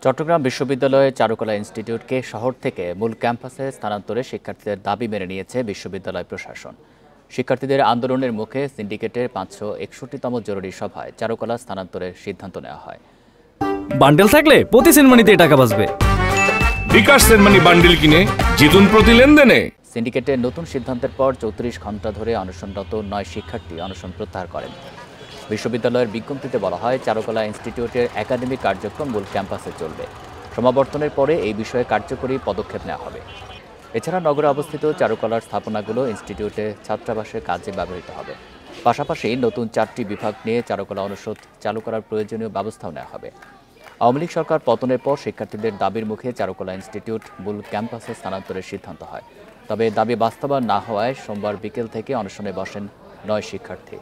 চট্টগ্রাম বিশ্ববিদ্যালয়ের চারুকলা ইনস্টিটিউটকে শহর থেকে মূল ক্যাম্পাসে স্থানান্তরে শিক্ষার্থীদের দাবি মেনে নিয়েছে বিশ্ববিদ্যালয় প্রশাসন। শিক্ষার্থীদের আন্দোলনের মুখে সিন্ডিকেটের 561তম জরুরি সভায় চারুকলা স্থানান্তরের সিদ্ধান্ত নেওয়া হয়। বান্ডেল থাকলে প্রতি সেনমানিতে টাকা বাঁচবে। বিকাশ সেনমানি বান্ডেল কিনে জিতুন প্রতি লেনদেনে। সিন্ডিকেটের নতুন সিদ্ধান্তের পর 34 ঘণ্টা ধরে অনশনরত 9 শিক্ষার্থী অনশন প্রত্যাহার করেন। বিশ্ববিদ্যালয়ের বিজ্ঞপ্তিতে বলা হয়, চারুকলা ইনস্টিটিউটের একাডেমিক কার্যক্রম মূল ক্যাম্পাসে চলবে। সমাবর্তনের পরে এই বিষয়ে কার্যকরী পদক্ষেপ নেওয়া হবে। এছাড়া নগরে অবস্থিত চারুকলার স্থাপনাগুলো ইনস্টিটিউটে ছাত্রাবাসের কাজে ব্যবহৃত হবে। পাশাপাশি নতুন 4টি বিভাগ নিয়ে চারুকলা অনুষদ চালু করার প্রয়োজনীয় ব্যবস্থাও নেওয়া হবে। আওয়ামী লীগ সরকার পতনের পর শিক্ষার্থীদের দাবির মুখে চারুকলা ইনস্টিটিউট মূল ক্যাম্পাসে স্থানান্তরের সিদ্ধান্ত হয়। তবে দাবি বাস্তবায়ন না হওয়ায় সোমবার বিকেল থেকে অনশনে বসেন 9 শিক্ষার্থী।